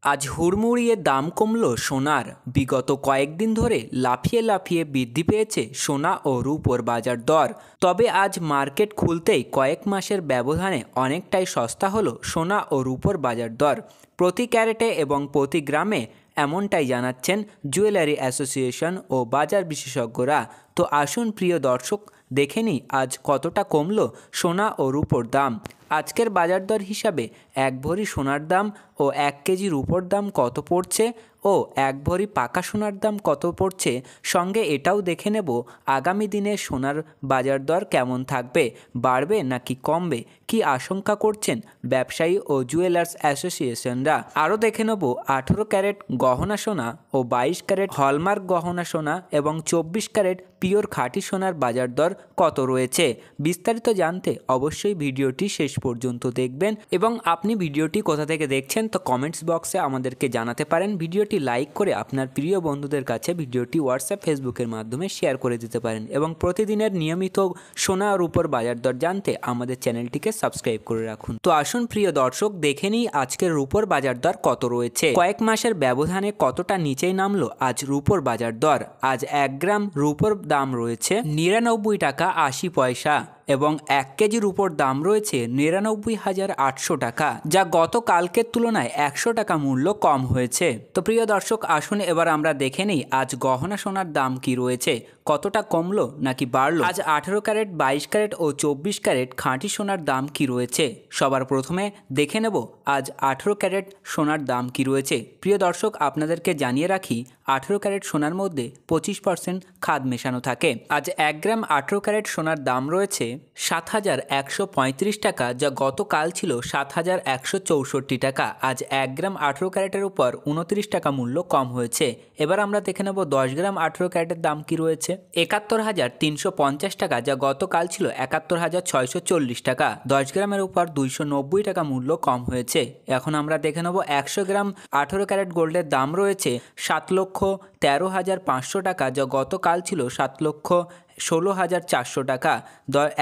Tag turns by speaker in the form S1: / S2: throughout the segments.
S1: আজ হুড়মুড়িয়ে দাম কমল সোনার। বিগত কয়েকদিন ধরে লাফিয়ে লাফিয়ে বৃদ্ধি পেয়েছে সোনা ও রূপোর বাজার দর। তবে আজ মার্কেট খুলতেই কয়েক মাসের ব্যবধানে অনেকটাই সস্তা হলো সোনা ও রূপোর বাজার দর প্রতি ক্যারেটে এবং প্রতি গ্রামে, এমনটাই জানাচ্ছেন জুয়েলারি অ্যাসোসিয়েশন ও বাজার বিশেষজ্ঞরা। তো আসুন প্রিয় দর্শক, দেখে নিই আজ কতটা কমলো সোনা ও রূপোর দাম। আজকের বাজার দর হিসাবে 1 ভরি সোনার দাম ও 1 কেজি রূপোর দাম কত পড়ছে ও 1 ভরি পাকা সোনার দাম কত পড়ছে, সঙ্গে এটাও দেখে নেব আগামী দিনে সোনার বাজার দর কেমন থাকবে, বাড়বে নাকি কমবে, কি আশঙ্কা করছেন ব্যবসায়ী ও জুয়েলার্স অ্যাসোসিয়েশনরা। আরও দেখে নেব 18 ক্যারেট গহনা সোনা ও 22 ক্যারেট হলমার্ক গহনা সোনা এবং 24 ক্যারেট পিওর খাঁটি সোনার বাজার দর কত রয়েছে। বিস্তারিত জানতে অবশ্যই ভিডিওটি শেষ পর্যন্ত দেখবেন এবং আপনি ভিডিওটি কোথা থেকে দেখছেন তো কমেন্টস বক্সে আমাদেরকে জানাতে পারেন। ভিডিওটি লাইক করে আপনার প্রিয় বন্ধুদের কাছে ভিডিওটি হোয়াটসঅ্যাপ ফেসবুকের মাধ্যমে শেয়ার করে দিতে পারেন এবং প্রতিদিনের নিয়মিত সোনা আর রূপোর বাজার দর জানতে আমাদের চ্যানেলটিকে সাবস্ক্রাইব করে রাখুন। তো আসুন প্রিয় দর্শক, দেখে নিই আজকের রূপোর বাজার দর কত রয়েছে। কয়েক মাসের ব্যবধানে কতটা নিচেই নামলো আজ রূপোর বাজার দর। আজ 1 গ্রাম রূপোর দাম রয়েছে 99 টাকা 80 পয়সা এবং 1 কেজির উপর দাম রয়েছে 99,800 টাকা, যা গতকালকের তুলনায় 100 টাকা মূল্য কম হয়েছে। তো প্রিয় দর্শক, আসুন এবার আমরা দেখে নিই আজ গহনা সোনার দাম কি রয়েছে, কতটা কমলো নাকি বাড়লো। আজ 18 ক্যারেট 22 ক্যারেট ও 24 ক্যারেট খাঁটি সোনার দাম কি রয়েছে। সবার প্রথমে দেখে নেব আজ 18 ক্যারেট সোনার দাম কি রয়েছে। প্রিয় দর্শক, আপনাদেরকে জানিয়ে রাখি 18 ক্যারেট সোনার মধ্যে 25% খাদ মেশানো থাকে। আজ 1 গ্রাম 18 ক্যারেট সোনার দাম রয়েছে 7,135 টাকা, যা গতকাল ছিল 7,164 টাকা। আজ 1 গ্রাম 18 ক্যারেটের উপর 29 টাকা মূল্য কম হয়েছে। এবার আমরা দেখে নেব 10 গ্রাম 18 ক্যারেটের দাম কি রয়েছে 71,350 টাকা, যা গতকাল ছিল 71,640 টাকা। 10 গ্রামের উপর 290 টাকা মূল্য কম হয়েছে। এখন আমরা দেখে নেব 100 গ্রাম 18 ক্যারেট গোল্ডের দাম রয়েছে 7,13,500 টাকা, যা গতকাল ছিল 7,16,400 টাকা।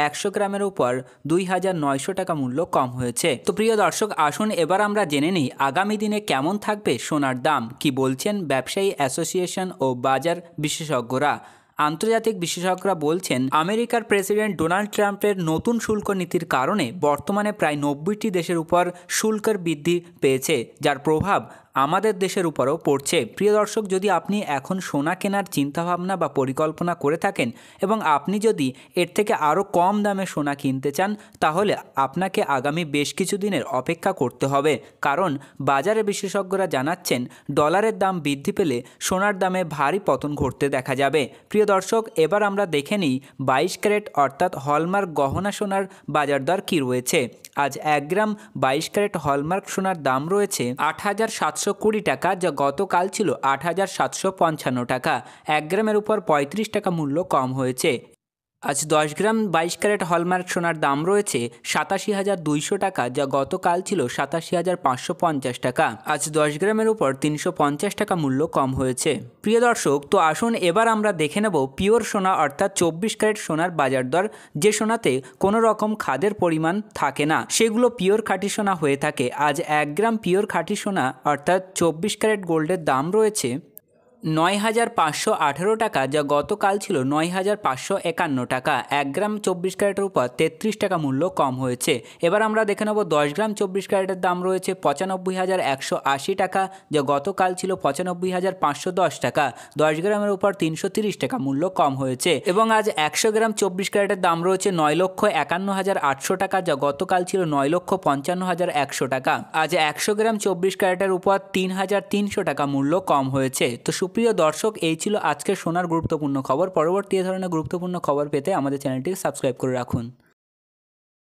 S1: 100 গ্রামের উপর 2,900 টাকা মূল্য কম হয়েছে। তো প্রিয় দর্শক, আসুন এবার আমরা জেনে নিই আগামী দিনে কেমন থাকবে সোনার দাম, কি বলছেন ব্যবসায়ী অ্যাসোসিয়েশন ও বাজার বিশেষজ্ঞরা। আন্তর্জাতিক বিশেষজ্ঞরা বলছেন, আমেরিকার প্রেসিডেন্ট ডোনাল্ড ট্রাম্পের নতুন শুল্ক নীতির কারণে বর্তমানে প্রায় 90টি দেশের উপর শুল্কের বৃদ্ধি পেয়েছে, যার প্রভাব আমাদের দেশের উপরও পড়ছে। প্রিয় দর্শক, যদি আপনি এখন সোনা কেনার চিন্তাভাবনা বা পরিকল্পনা করে থাকেন এবং আপনি যদি এর থেকে আরও কম দামে সোনা কিনতে চান, তাহলে আপনাকে আগামী বেশ কিছু দিনের অপেক্ষা করতে হবে, কারণ বাজারে বিশেষজ্ঞরা জানাচ্ছেন ডলারের দাম বৃদ্ধি পেলে সোনার দামে ভারী পতন ঘটতে দেখা যাবে। প্রিয় দর্শক, এবার আমরা দেখে নিই 22 ক্যারেট অর্থাৎ হলমার্ক গহনা সোনার বাজার দর কী রয়েছে। আজ 1 গ্রাম 22 ক্যারেট হলমার্ক সোনার দাম রয়েছে 8,720 টাকা, যা গতকাল ছিল 8,755 টাকা। 1 গ্রামের উপর 35 টাকা মূল্য কম হয়েছে। আজ 10 গ্রাম 22 ক্যারেট হলমার্ক সোনার দাম রয়েছে 87,200 টাকা, যা গতকাল ছিল 87,550 টাকা। আজ 10 গ্রামের উপর 350 টাকা মূল্য কম হয়েছে। প্রিয় দর্শক, তো আসুন এবার আমরা দেখে নেব পিওর সোনা অর্থাৎ 24 ক্যারেট সোনার বাজার দর। যে সোনাতে কোনো রকম খাদের পরিমাণ থাকে না, সেগুলো পিওর খাঁটি সোনা হয়ে থাকে। আজ 1 গ্রাম পিওর খাঁটি সোনা অর্থাৎ 24 ক্যারেট গোল্ডের দাম রয়েছে 9,518 টাকা, যা গতকাল ছিল 9,551 টাকা। 1 গ্রাম 24 ক্যারেটের উপর 33 টাকা মূল্য কম হয়েছে। এবার আমরা দেখে নেব 10 গ্রাম 24 ক্যারেটের দাম রয়েছে 95,180 টাকা, যা গতকাল ছিল 95,510 টাকা। 10 গ্রামের উপর 330 টাকা মূল্য কম হয়েছে। এবং আজ 100 গ্রাম 24 ক্যারেটের দাম রয়েছে 9,51,800 টাকা, যা গতকাল ছিল 9,55,100 টাকা। আজ 100 গ্রাম 24 ক্যারেটের উপর 3,300 টাকা মূল্য কম হয়েছে। তো সুপ্রিয় দর্শক, এই ছিল আজকের সোনার গুরুত্বপূর্ণ খবর। পরবর্তী ধরনের গুরুত্বপূর্ণ খবর পেতে আমাদের চ্যানেলটি সাবস্ক্রাইব করে রাখুন।